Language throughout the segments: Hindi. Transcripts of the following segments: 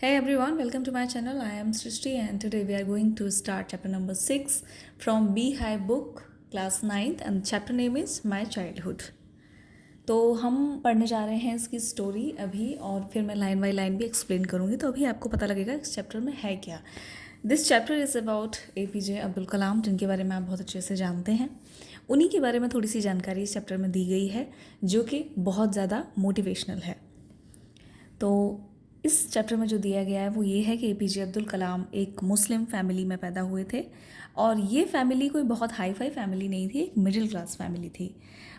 Hey everyone, welcome to my channel. I am Srishti and today we are going to start chapter number 6 from Beehive book, class 9th, and chapter name is My Childhood. तो हम पढ़ने जा रहे हैं इसकी स्टोरी अभी और फिर मैं लाइन बाय लाइन भी एक्सप्लेन करूँगी, तो अभी आपको पता लगेगा इस चैप्टर में है क्या। This chapter is about APJ Abdul Kalam, जिनके बारे में आप बहुत अच्छे से जानते हैं। उन्हीं के बारे में थोड़ी सी जानकारी इस चैप्टर में दी गई है जो कि बहुत ज़्यादा मोटिवेशनल है। तो इस चैप्टर में जो दिया गया है वो ये है कि APJ अब्दुल कलाम एक मुस्लिम फैमिली में पैदा हुए थे और ये फैमिली कोई बहुत हाई फाई फैमिली नहीं थी, एक मिडिल क्लास फैमिली थी।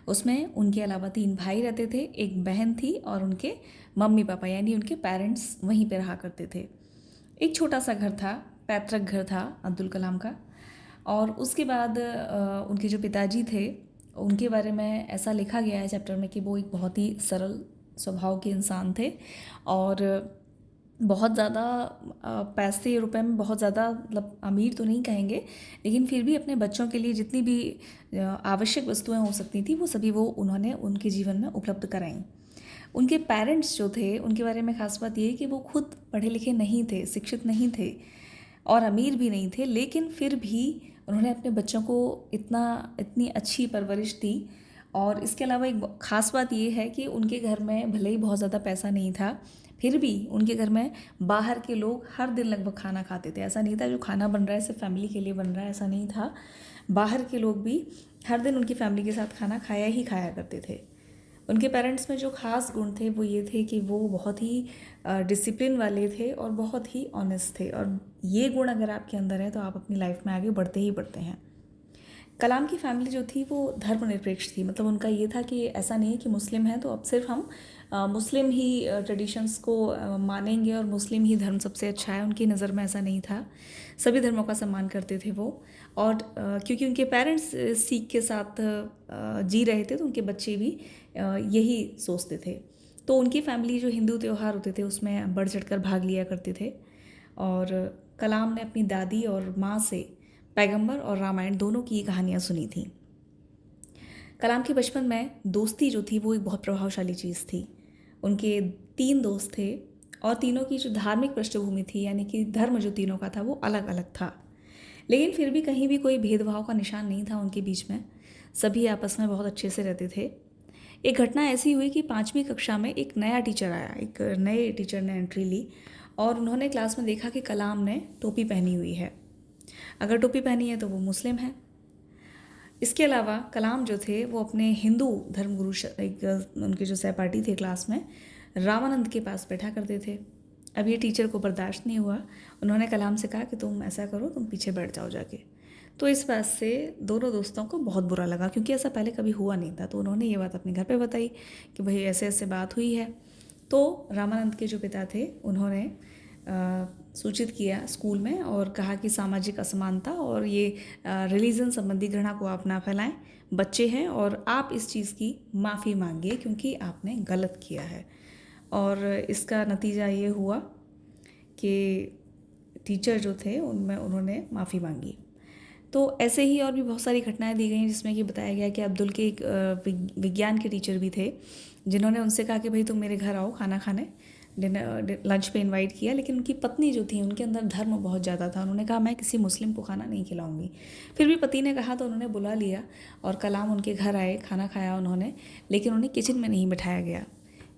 उसमें उनके अलावा 3 भाई रहते थे, एक बहन थी और उनके मम्मी पापा यानी उनके पेरेंट्स वहीं पे रहा करते थे। एक छोटा सा घर था, पैतृक घर था अब्दुल कलाम का। और उसके बाद उनके जो पिताजी थे उनके बारे में ऐसा लिखा गया है चैप्टर में कि वो एक बहुत ही सरल स्वभाव के इंसान थे और बहुत ज़्यादा पैसे रुपए में बहुत ज़्यादा मतलब अमीर तो नहीं कहेंगे, लेकिन फिर भी अपने बच्चों के लिए जितनी भी आवश्यक वस्तुएं हो सकती थी वो सभी वो उन्होंने उनके जीवन में उपलब्ध कराईं। उनके पेरेंट्स जो थे उनके बारे में ख़ास बात ये कि वो खुद पढ़े लिखे नहीं थे, शिक्षित नहीं थे और अमीर भी नहीं थे, लेकिन फिर भी उन्होंने अपने बच्चों को इतनी अच्छी परवरिश दी। और इसके अलावा एक ख़ास बात ये है कि उनके घर में भले ही बहुत ज़्यादा पैसा नहीं था, फिर भी उनके घर में बाहर के लोग हर दिन लगभग खाना खाते थे। ऐसा नहीं था जो खाना बन रहा है सिर्फ फैमिली के लिए बन रहा है, ऐसा नहीं था। बाहर के लोग भी हर दिन उनकी फैमिली के साथ खाना खाया ही खाया करते थे। उनके पेरेंट्स में जो ख़ास गुण थे वो ये थे कि वो बहुत ही डिसिप्लिन वाले थे और बहुत ही ऑनेस्ट थे, और ये गुण अगर आपके अंदर है तो आप अपनी लाइफ में आगे बढ़ते ही बढ़ते हैं। कलाम की फैमिली जो थी वो धर्मनिरपेक्ष थी, मतलब उनका ये था कि ऐसा नहीं है कि मुस्लिम हैं तो अब सिर्फ हम मुस्लिम ही ट्रेडिशंस को मानेंगे और मुस्लिम ही धर्म सबसे अच्छा है। उनकी नज़र में ऐसा नहीं था, सभी धर्मों का सम्मान करते थे वो। और क्योंकि उनके पेरेंट्स सीख के साथ जी रहे थे तो उनके बच्चे भी यही सोचते थे। तो उनकी फैमिली जो हिंदू त्यौहार होते थे उसमें बढ़ चढ़ कर भाग लिया करते थे। और कलाम ने अपनी दादी और माँ से पैगंबर और रामायण दोनों की कहानियाँ सुनी थी। कलाम के बचपन में दोस्ती जो थी वो एक बहुत प्रभावशाली चीज़ थी। उनके 3 दोस्त थे और तीनों की जो धार्मिक पृष्ठभूमि थी यानी कि धर्म जो तीनों का था वो अलग अलग था, लेकिन फिर भी कहीं भी कोई भेदभाव का निशान नहीं था उनके बीच में। सभी आपस में बहुत अच्छे से रहते थे। एक घटना ऐसी हुई कि 5वीं कक्षा में एक नया टीचर आया, एक नए टीचर ने एंट्री ली और उन्होंने क्लास में देखा कि कलाम ने टोपी पहनी हुई है। अगर टोपी पहनी है तो वो मुस्लिम है। इसके अलावा कलाम जो थे वो अपने हिंदू धर्मगुरु एक उनके जो सहपाठी थे क्लास में, रामानंद के पास बैठा करते थे। अब ये टीचर को बर्दाश्त नहीं हुआ, उन्होंने कलाम से कहा कि तुम ऐसा करो, तुम पीछे बैठ जाओ जाके। तो इस बात से दोनों दोस्तों को बहुत बुरा लगा क्योंकि ऐसा पहले कभी हुआ नहीं था। तो उन्होंने ये बात अपने घर पे बताई कि भाई ऐसे ऐसे बात हुई है। तो रामानंद के जो पिता थे उन्होंने सूचित किया स्कूल में और कहा कि सामाजिक असमानता और ये रिलीजन संबंधी घृणा को आप ना फैलाएं, बच्चे हैं और आप इस चीज़ की माफ़ी मांगिए क्योंकि आपने गलत किया है। और इसका नतीजा ये हुआ कि टीचर जो थे उनमें उन्होंने माफ़ी मांगी। तो ऐसे ही और भी बहुत सारी घटनाएं दी गई हैं जिसमें कि बताया गया कि अब्दुल के एक विज्ञान के टीचर भी थे जिन्होंने उनसे कहा कि भाई तुम मेरे घर आओ खाना खाने, डिनर लंच पे इनवाइट किया। लेकिन उनकी पत्नी जो थी उनके अंदर धर्म बहुत ज़्यादा था, उन्होंने कहा मैं किसी मुस्लिम को खाना नहीं खिलाऊंगी। फिर भी पति ने कहा तो उन्होंने बुला लिया और कलाम उनके घर आए, खाना खाया उन्होंने, लेकिन उन्हें किचन में नहीं बिठाया गया।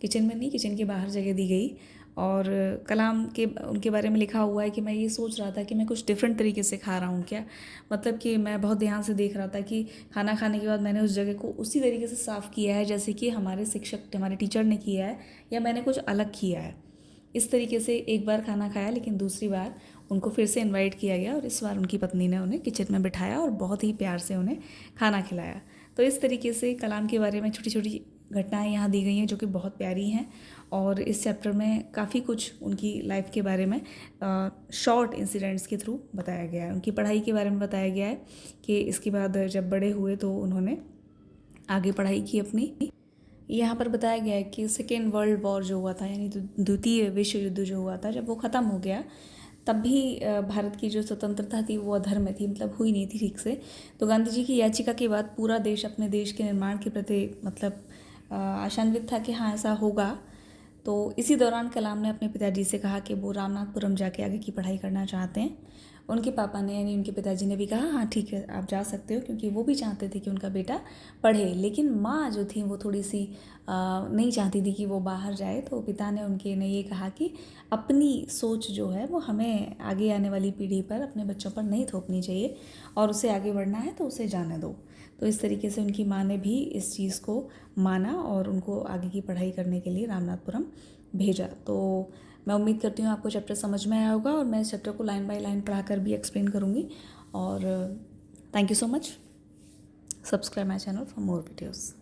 किचन में नहीं, किचन के बाहर जगह दी गई। और कलाम के उनके बारे में लिखा हुआ है कि मैं ये सोच रहा था कि मैं कुछ डिफरेंट तरीके से खा रहा हूँ क्या, मतलब कि मैं बहुत ध्यान से देख रहा था कि खाना खाने के बाद मैंने उस जगह को उसी तरीके से साफ़ किया है जैसे कि हमारे शिक्षक हमारे टीचर ने किया है, या मैंने कुछ अलग किया है। इस तरीके से एक बार खाना खाया, लेकिन दूसरी बार उनको फिर से इनवाइट किया गया और इस बार उनकी पत्नी ने उन्हें किचन में बिठाया और बहुत ही प्यार से उन्हें खाना खिलाया। तो इस तरीके से कलाम के बारे में छोटी छोटी घटनाएं यहाँ दी गई हैं जो कि बहुत प्यारी हैं। और इस चैप्टर में काफ़ी कुछ उनकी लाइफ के बारे में शॉर्ट इंसिडेंट्स के थ्रू बताया गया है। उनकी पढ़ाई के बारे में बताया गया है कि इसके बाद जब बड़े हुए तो उन्होंने आगे पढ़ाई की अपनी। यहाँ पर बताया गया है कि सेकेंड वर्ल्ड वॉर जो हुआ था यानी द्वितीय विश्व युद्ध जो हुआ था, जब वो ख़त्म हो गया तब भी भारत की जो स्वतंत्रता थी वो अधर में थी, मतलब हुई नहीं थी ठीक से। तो गांधी जी की याचिका के बाद पूरा देश अपने देश के निर्माण के प्रति मतलब आशान्वित था कि हाँ ऐसा होगा। तो इसी दौरान कलाम ने अपने पिताजी से कहा कि वो रामनाथपुरम जाके आगे की पढ़ाई करना चाहते हैं। उनके पापा ने यानी उनके पिताजी ने भी कहा हाँ ठीक है आप जा सकते हो, क्योंकि वो भी चाहते थे कि उनका बेटा पढ़े। लेकिन माँ जो थी वो थोड़ी सी नहीं चाहती थी कि वो बाहर जाए। तो पिता ने उनके ने ये कहा कि अपनी सोच जो है वो हमें आगे आने वाली पीढ़ी पर, अपने बच्चों पर नहीं थोपनी चाहिए, और उसे आगे बढ़ना है तो उसे जाने दो। तो इस तरीके से उनकी माँ ने भी इस चीज़ को माना और उनको आगे की पढ़ाई करने के लिए रामनाथपुरम भेजा। तो मैं उम्मीद करती हूँ आपको चैप्टर समझ में आया होगा, और मैं इस चैप्टर को लाइन बाय लाइन पढ़ाकर भी एक्सप्लेन करूँगी। और thank you so much. Subscribe my channel for more videos.